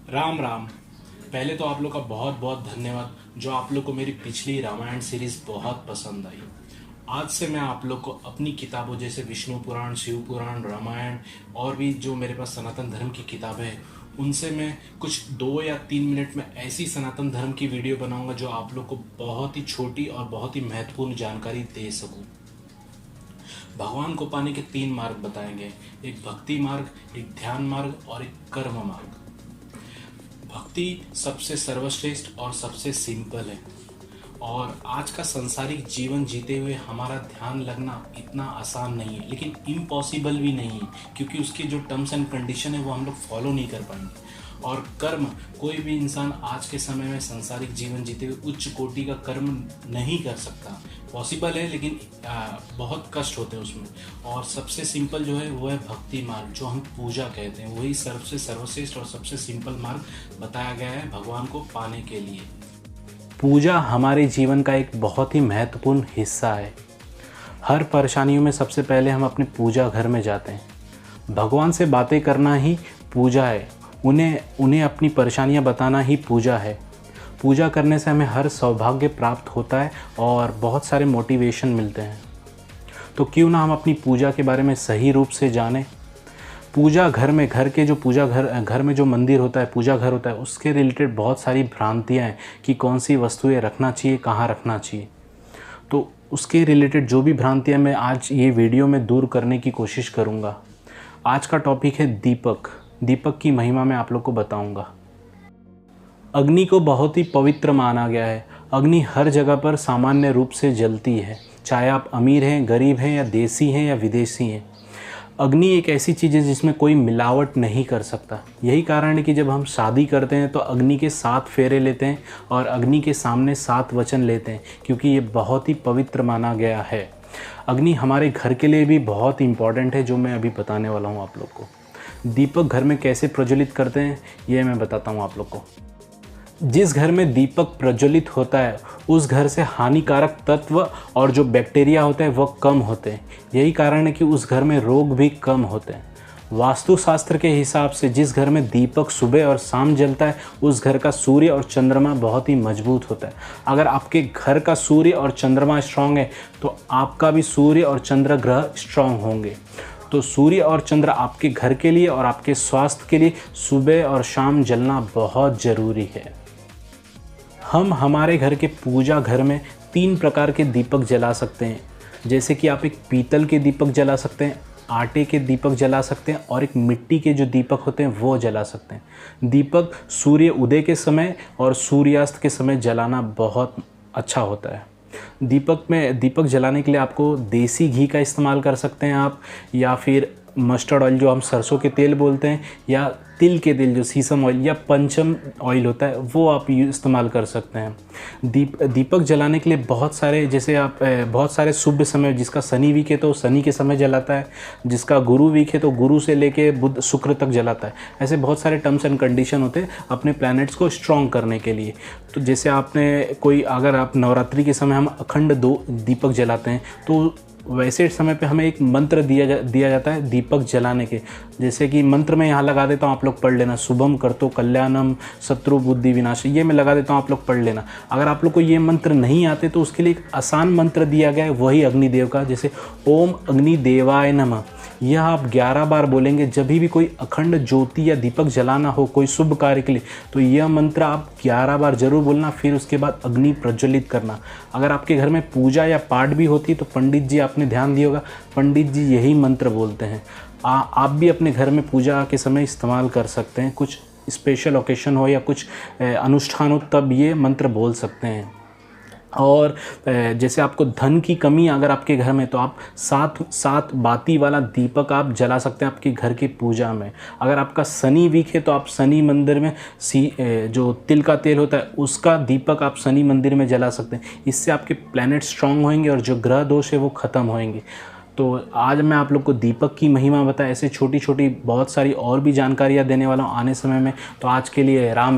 राम राम। पहले तो आप लोग का बहुत बहुत धन्यवाद जो आप लोग को मेरी पिछली रामायण सीरीज बहुत पसंद आई। आज से मैं आप लोग को अपनी किताबों जैसे विष्णु पुराण, शिव पुराण, रामायण और भी जो मेरे पास सनातन धर्म की किताबें हैं उनसे मैं कुछ 2 या 3 मिनट में ऐसी सनातन धर्म की वीडियो बनाऊंगा जो आप लोग को बहुत ही छोटी और बहुत ही महत्वपूर्ण जानकारी दे सकूं। भगवान को पाने के 3 मार्ग बताएंगे, एक भक्ति मार्ग, एक ध्यान मार्ग और एक कर्म मार्ग। भक्ति सबसे सर्वश्रेष्ठ और सबसे सिंपल है और आज का संसारिक जीवन जीते हुए हमारा ध्यान लगना इतना आसान नहीं है, लेकिन इम्पॉसिबल भी नहीं है क्योंकि उसके जो टर्म्स एंड कंडीशन है वो हम लोग फॉलो नहीं कर पाएंगे। और कर्म, कोई भी इंसान आज के समय में संसारिक जीवन जीते हुए उच्च कोटि का कर्म नहीं कर सकता। पॉसिबल है लेकिन बहुत कष्ट होते हैं उसमें। और सबसे सिंपल जो है वो है भक्ति मार्ग, जो हम पूजा कहते हैं। वही सबसे सर्वश्रेष्ठ और सबसे सिंपल मार्ग बताया गया है भगवान को पाने के लिए। पूजा हमारे जीवन का एक बहुत ही महत्वपूर्ण हिस्सा है। हर परेशानियों में सबसे पहले हम अपने पूजा घर में जाते हैं। भगवान से बातें करना ही पूजा है। उन्हें अपनी परेशानियां बताना ही पूजा है। पूजा करने से हमें हर सौभाग्य प्राप्त होता है और बहुत सारे मोटिवेशन मिलते हैं। तो क्यों ना हम अपनी पूजा के बारे में सही रूप से जानें। पूजा घर में, घर में जो मंदिर होता है, पूजा घर होता है, उसके रिलेटेड बहुत सारी भ्रांतियाँ हैं कि कौन सी वस्तुएं रखना चाहिए, कहाँ रखना चाहिए। तो उसके रिलेटेड जो भी भ्रांतियाँ मैं आज ये वीडियो में दूर करने की कोशिश करूँगा। आज का टॉपिक है दीपक। दीपक की महिमा मैं आप लोग को बताऊँगा। अग्नि को बहुत ही पवित्र माना गया है। अग्नि हर जगह पर सामान्य रूप से जलती है, चाहे आप अमीर हैं, गरीब हैं, या देसी हैं या विदेशी हैं। अग्नि एक ऐसी चीज़ है जिसमें कोई मिलावट नहीं कर सकता। यही कारण है कि जब हम शादी करते हैं तो अग्नि के 7 फेरे लेते हैं और अग्नि के सामने 7 वचन लेते हैं, क्योंकि ये बहुत ही पवित्र माना गया है। अग्नि हमारे घर के लिए भी बहुत इम्पॉर्टेंट है, जो मैं अभी बताने वाला हूँ आप लोग को। दीपक घर में कैसे प्रज्वलित करते हैं ये मैं बताता हूँ आप लोग को। जिस घर में दीपक प्रज्वलित होता है उस घर से हानिकारक तत्व और जो बैक्टीरिया होते हैं वह कम होते हैं। यही कारण है कि उस घर में रोग भी कम होते हैं। वास्तुशास्त्र के हिसाब से जिस घर में दीपक सुबह और शाम जलता है उस घर का सूर्य और चंद्रमा बहुत ही मजबूत होता है। अगर आपके घर का सूर्य और चंद्रमा स्ट्रांग है तो आपका भी सूर्य और चंद्र ग्रह स्ट्रांग होंगे। तो सूर्य और चंद्र आपके घर के लिए और आपके स्वास्थ्य के लिए सुबह और शाम जलना बहुत ज़रूरी है। हम हमारे घर के पूजा घर में 3 प्रकार के दीपक जला सकते हैं। जैसे कि आप एक पीतल के दीपक जला सकते हैं, आटे के दीपक जला सकते हैं और एक मिट्टी के जो दीपक होते हैं वो जला सकते हैं। दीपक सूर्य उदय के समय और सूर्यास्त के समय जलाना बहुत अच्छा होता है। दीपक जलाने के लिए आपको देसी घी का इस्तेमाल कर सकते हैं आप, या फिर मस्टर्ड ऑयल जो हम सरसों के तेल बोलते हैं, या तिल के तेल जो सीसम ऑयल या पंचम ऑयल होता है वो आप इस्तेमाल कर सकते हैं। दीपक जलाने के लिए बहुत सारे शुभ समय, जिसका शनि वीक है तो शनि के समय जलाता है, जिसका गुरु वीक है तो गुरु से लेके बुध शुक्र तक जलाता है। ऐसे बहुत सारे टर्म्स एंड कंडीशन होते हैं अपने प्लैनेट्स को स्ट्रॉन्ग करने के लिए। तो जैसे अगर आप नवरात्रि के समय हम अखंड 2 दीपक जलाते हैं तो वैसे समय पे हमें एक मंत्र दिया जाता है दीपक जलाने के। जैसे कि मंत्र मैं यहाँ लगा देता हूँ, आप लोग पढ़ लेना। शुभम करतो कल्याणम शत्रु बुद्धि विनाश, ये मैं लगा देता हूँ, आप लोग पढ़ लेना। अगर आप लोग को ये मंत्र नहीं आते तो उसके लिए एक आसान मंत्र दिया गया है, वही अग्निदेव का। जैसे ओम अग्निदेवाय नमः, यह आप 11 बार बोलेंगे। जब भी कोई अखंड ज्योति या दीपक जलाना हो कोई शुभ कार्य के लिए तो यह मंत्र आप 11 बार जरूर बोलना, फिर उसके बाद अग्नि प्रज्वलित करना। अगर आपके घर में पूजा या पाठ भी होती है तो पंडित जी, आपने ध्यान दिया होगा, पंडित जी यही मंत्र बोलते हैं। आप भी अपने घर में पूजा के समय इस्तेमाल कर सकते हैं। कुछ स्पेशल ओकेशन हो या कुछ अनुष्ठान हो तब ये मंत्र बोल सकते हैं। और जैसे आपको धन की कमी अगर आपके घर में, तो आप 7 बाती वाला दीपक आप जला सकते हैं आपके घर की पूजा में। अगर आपका शनि वीक है तो आप शनि मंदिर में जो तिल का तेल होता है उसका दीपक आप शनि मंदिर में जला सकते हैं। इससे आपके प्लैनेट स्ट्रांग होंगे और जो ग्रह दोष है वो ख़त्म होंगे। तो आज मैं आप लोग को दीपक की महिमा बताया। ऐसे छोटी छोटी बहुत सारी और भी जानकारियाँ देने वाला हूँ आने समय में। तो आज के लिए राम राम।